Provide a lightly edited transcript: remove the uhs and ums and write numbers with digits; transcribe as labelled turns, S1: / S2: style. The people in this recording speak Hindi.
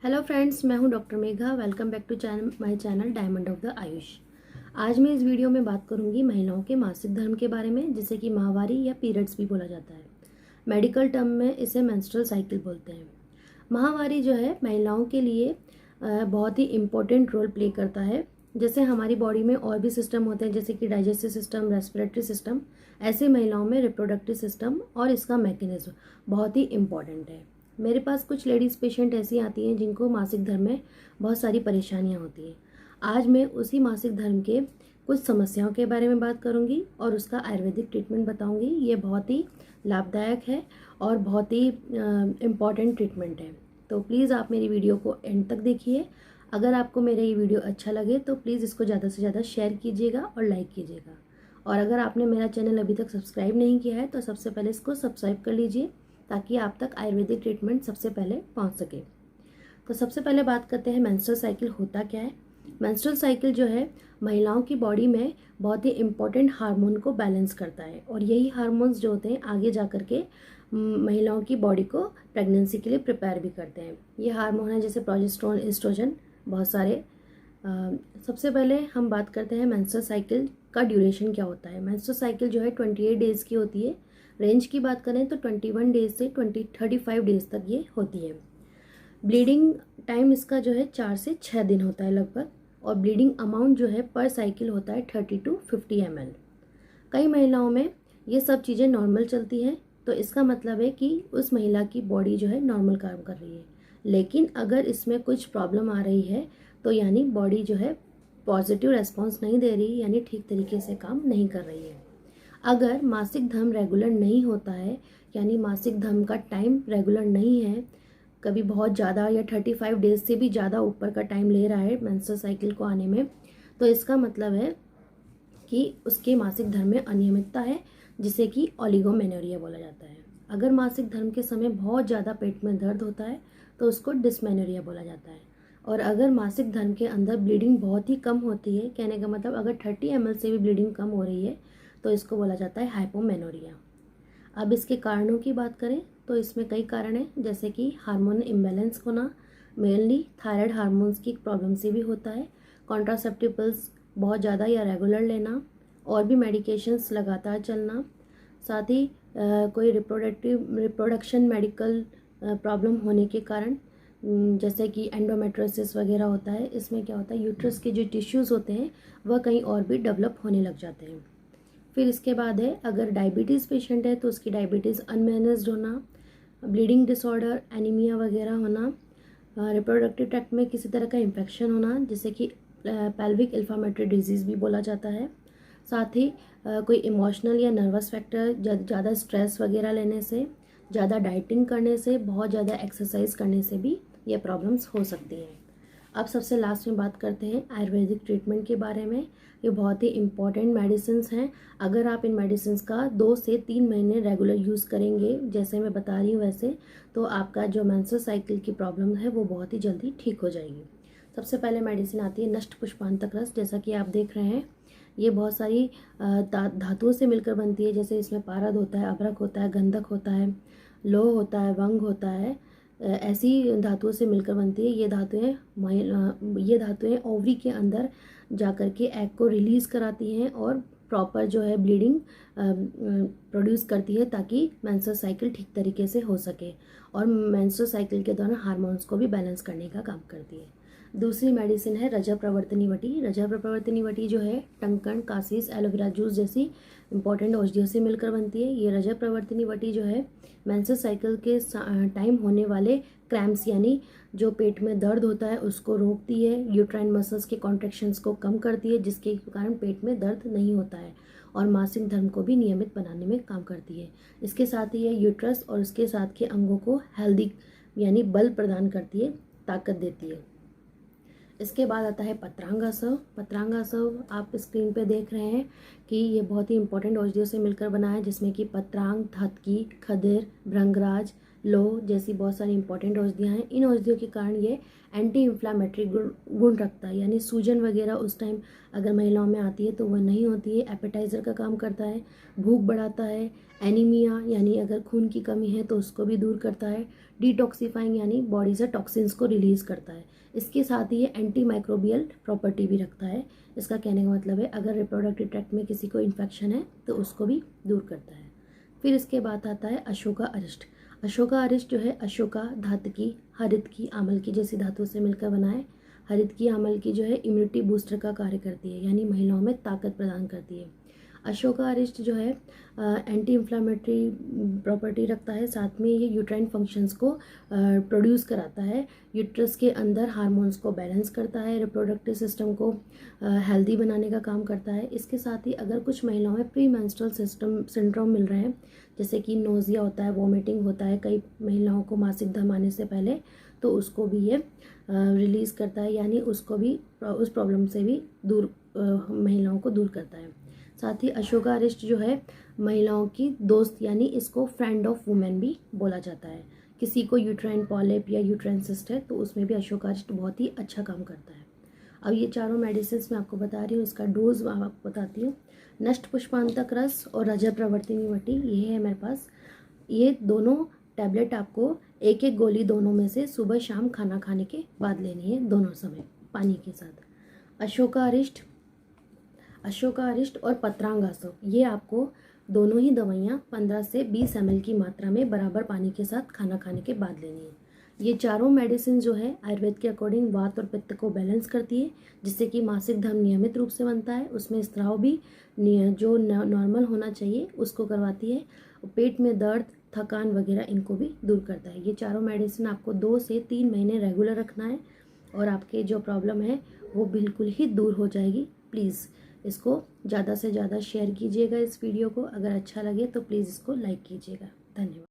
S1: हेलो फ्रेंड्स, मैं हूं doctor Megha. Welcome back to my channel diamond of the Ayush. आज मैं इस वीडियो में बात करूंगी महिलाओं के मासिक धर्म के बारे में, जिसे कि माहवारी या पीरियड्स भी बोला जाता है। मेडिकल टर्म में इसे मेंस्ट्रुअल साइकिल बोलते हैं। माहवारी जो है महिलाओं के लिए बहुत ही इम्पोर्टेंट रोल प्ले करता है। जैसे हमारी बॉडी में और भी सिस्टम होते हैं, जैसे कि डाइजेस्टिव सिस्टम, रेस्पिरेटरी सिस्टम, ऐसे महिलाओं में रिप्रोडक्टिव सिस्टम और इसका मैकेनिज्म बहुत ही इम्पॉर्टेंट है। मेरे पास कुछ लेडीज़ पेशेंट ऐसी आती हैं जिनको मासिक धर्म में बहुत सारी परेशानियां होती हैं। आज मैं उसी मासिक धर्म के कुछ समस्याओं के बारे में बात करूंगी और उसका आयुर्वेदिक ट्रीटमेंट बताऊंगी। ये बहुत ही लाभदायक है और बहुत ही इम्पॉर्टेंट ट्रीटमेंट है। तो प्लीज़ आप मेरी वीडियो को एंड तक देखिए। अगर आपको मेरा ये वीडियो अच्छा लगे तो प्लीज़ इसको ज़्यादा से ज़्यादा शेयर कीजिएगा और लाइक कीजिएगा। और अगर आपने मेरा चैनल अभी तक सब्सक्राइब नहीं किया है तो सबसे पहले इसको सब्सक्राइब कर लीजिए, ताकि आप तक आयुर्वेदिक ट्रीटमेंट सबसे पहले पहुंच सके। तो सबसे पहले बात करते हैं मेंस्ट्रुअल साइकिल होता क्या है। मेंस्ट्रुअल साइकिल जो है महिलाओं की बॉडी में बहुत ही इम्पोर्टेंट हार्मोन को बैलेंस करता है, और यही हार्मोन्स जो होते हैं आगे जा कर के महिलाओं की बॉडी को प्रेगनेंसी के लिए प्रिपेयर भी करते हैं। ये हार्मोन है जैसे प्रोजेस्टेरोन, एस्ट्रोजन, बहुत सारे। सबसे पहले हम बात करते हैं मेंस्ट्रुअल साइकिल का ड्यूरेशन क्या होता है। मेंस्ट्रुअल साइकिल जो है 28 डेज़ की होती है। रेंज की बात करें तो 21 डेज से 35 डेज तक ये होती है। ब्लीडिंग टाइम इसका जो है 4 से 6 दिन होता है लगभग, और ब्लीडिंग अमाउंट जो है पर साइकिल होता है 30 to 50 ml। कई महिलाओं में ये सब चीज़ें नॉर्मल चलती हैं, तो इसका मतलब है कि उस महिला की बॉडी जो है नॉर्मल काम कर रही है। लेकिन अगर इसमें कुछ प्रॉब्लम आ रही है तो यानी बॉडी जो है पॉजिटिव रेस्पॉन्स नहीं दे रही, यानी ठीक तरीके से काम नहीं कर रही है। अगर मासिक धर्म रेगुलर नहीं होता है, यानी मासिक धर्म का टाइम रेगुलर नहीं है, कभी बहुत ज़्यादा या 35 डेज से भी ज़्यादा ऊपर का टाइम ले रहा है मेंस्ट्रुअल साइकिल को आने में, तो इसका मतलब है कि उसके मासिक धर्म में अनियमितता है, जिसे कि ओलिगोमेनोरिया बोला जाता है। अगर मासिक धर्म के समय बहुत ज़्यादा पेट में दर्द होता है तो उसको डिस्मेनोरिया बोला जाता है। और अगर मासिक धर्म के अंदर ब्लीडिंग बहुत ही कम होती है, कहने का मतलब अगर 30 ml से भी ब्लीडिंग कम हो रही है, तो इसको बोला जाता है हाइपोमेनोरिया। अब इसके कारणों की बात करें तो इसमें कई कारण हैं, जैसे कि हार्मोन इम्बैलेंस होना, मेनली थायराइड हार्मोन्स की प्रॉब्लम से भी होता है, कॉन्ट्रासेप्टिव पिल्स बहुत ज़्यादा या रेगुलर लेना, और भी मेडिकेशंस लगातार चलना, साथ ही कोई रिप्रोडक्शन मेडिकल प्रॉब्लम होने के कारण, जैसे कि एंडोमेट्रोसिस वगैरह होता है। इसमें क्या होता है, यूट्रस के जो टिश्यूज़ होते हैं वह कहीं और भी डेवलप होने लग जाते हैं। फिर इसके बाद है, अगर डायबिटीज़ पेशेंट है तो उसकी डायबिटीज़ अनमैनेज्ड होना, ब्लीडिंग डिसऑर्डर, एनीमिया वगैरह होना, रिप्रोडक्टिव ट्रैक्ट में किसी तरह का इन्फेक्शन होना, जिसे कि पेल्विक इन्फ्लेमेटरी डिजीज़ भी बोला जाता है। साथ ही कोई इमोशनल या नर्वस फैक्टर, ज़्यादा स्ट्रेस वगैरह लेने से, ज़्यादा डाइटिंग करने से, बहुत ज़्यादा एक्सरसाइज करने से भी ये प्रॉब्लम्स हो सकती हैं। अब सबसे लास्ट में बात करते हैं आयुर्वेदिक ट्रीटमेंट के बारे में। ये बहुत ही इम्पॉर्टेंट मेडिसिन्स हैं। अगर आप इन मेडिसिन्स का 2 से 3 महीने रेगुलर यूज़ करेंगे, जैसे मैं बता रही हूँ वैसे, तो आपका जो मेंस्ट्रुअल साइकिल की प्रॉब्लम है वो बहुत ही जल्दी ठीक हो जाएगी। सबसे पहले मेडिसिन आती है नष्ट पुष्पांतक रस। जैसा कि आप देख रहे हैं, ये बहुत सारी धातुओं से मिलकर बनती है। जैसे इसमें पारद होता है, अभ्रक होता है, गंधक होता है, लौह होता है, वंग होता है, ऐसी धातुओं से मिलकर बनती है। ये धातुएं ओवरी के अंदर जाकर के एग को रिलीज़ कराती हैं और प्रॉपर जो है ब्लीडिंग प्रोड्यूस करती है, ताकि मेंस्ट्रुअल साइकिल ठीक तरीके से हो सके, और मेंस्ट्रुअल साइकिल के दौरान हार्मोन्स को भी बैलेंस करने का काम करती है। दूसरी मेडिसिन है रजः प्रवर्तनी वटी। रजः प्रवर्तनी वटी जो है टंकण, कासीस, एलोवेरा जूस जैसी इंपॉर्टेंट औषधियों से मिलकर बनती है। ये रजः प्रवर्तनी वटी जो है मेंस्ट्रुअल साइकिल के टाइम होने वाले क्रैम्प्स, यानी जो पेट में दर्द होता है उसको रोकती है, यूट्राइन मसल्स के कॉन्ट्रैक्शंस को कम करती है, जिसके कारण पेट में दर्द नहीं होता है, और मासिक धर्म को भी नियमित बनाने में काम करती है। इसके साथ ही ये यूट्रस और उसके साथ के अंगों को हेल्दी यानी बल प्रदान करती है, ताकत देती है। इसके बाद आता है पत्रांगासव। पत्रांगासव आप स्क्रीन पे देख रहे हैं कि ये बहुत ही इंपॉर्टेंट औषधियों से मिलकर बना है, जिसमें कि पत्रांग, धतकी, खदिर, भृंगराज, लोह जैसी बहुत सारी इंपॉर्टेंट औषधियाँ हैं। इन औषधियों के कारण ये एंटी इन्फ्लामेटरी गुण रखता है, यानी सूजन वगैरह उस टाइम अगर महिलाओं में आती है तो वह नहीं होती है। एपेटाइजर का काम करता है, भूख बढ़ाता है, एनीमिया यानी अगर खून की कमी है तो उसको भी दूर करता है, डिटॉक्सीफाइंग यानी बॉडी से टॉक्सिन्स को रिलीज़ करता है। इसके साथ ही ये एंटी माइक्रोबियल प्रॉपर्टी भी रखता है। इसका कहने का मतलब है अगर रिप्रोडक्टिव ट्रैक्ट में किसी को इन्फेक्शन है तो उसको भी दूर करता है। फिर इसके बाद आता है अशोका अरिष्ट। अशोका अरिष्ट जो है अशोका धातुकी, हरितकी, आमल की जैसी धातुओं से मिलकर बना है। हरितकी आमल की जो है इम्यूनिटी बूस्टर का कार्य करती है, यानी महिलाओं में ताकत प्रदान करती है। अशोका अरिष्ट जो है एंटी इन्फ्लामेटरी प्रॉपर्टी रखता है। साथ में ये यूट्राइन फंक्शंस को प्रोड्यूस कराता है, यूट्रस के अंदर हार्मोन्स को बैलेंस करता है, रिप्रोडक्टिव सिस्टम को हेल्दी बनाने का काम करता है। इसके साथ ही अगर कुछ महिलाओं में प्री मेंस्ट्रुअल सिंड्रोम मिल रहे हैं, जैसे कि नोजिया होता है, वॉमिटिंग होता है कई महिलाओं को मासिक धर्म आने से पहले, तो उसको भी ये रिलीज़ करता है, यानी उसको भी उस प्रॉब्लम से भी दूर महिलाओं को दूर करता है। साथ ही अशोका अरिष्ट जो है महिलाओं की दोस्त, यानी इसको फ्रेंड ऑफ वुमेन भी बोला जाता है। किसी को यूट्राइन पॉलिप या यूट्राइन सिस्ट है तो उसमें भी अशोका अरिष्ट बहुत ही अच्छा काम करता है। अब ये चारों मेडिसिन मैं आपको बता रही हूँ, इसका डोज मैं आपको बताती हूँ। नष्ट पुष्पांतक रस और रजत प्रवर्तिनी वटी ये है मेरे पास। ये दोनों टैबलेट आपको एक एक गोली दोनों में से सुबह शाम खाना खाने के बाद लेनी है, दोनों समय पानी के साथ। अशोका अरिष्ट और पत्रांगासो ये आपको दोनों ही दवाइयाँ 15 से 20 ml की मात्रा में बराबर पानी के साथ खाना खाने के बाद लेनी है। ये चारों मेडिसिन जो है आयुर्वेद के अकॉर्डिंग वात और पित्त को बैलेंस करती है, जिससे कि मासिक धर्म नियमित रूप से बनता है। उसमें स्त्राव भी जो नॉर्मल होना चाहिए उसको करवाती है। पेट में दर्द, थकान वगैरह इनको भी दूर करता है। ये चारों मेडिसिन आपको 2 से 3 महीने रेगुलर रखना है और आपके जो प्रॉब्लम है वो बिल्कुल ही दूर हो जाएगी। प्लीज़ इसको ज़्यादा से ज़्यादा शेयर कीजिएगा इस वीडियो को। अगर अच्छा लगे तो प्लीज़ इसको लाइक कीजिएगा। धन्यवाद।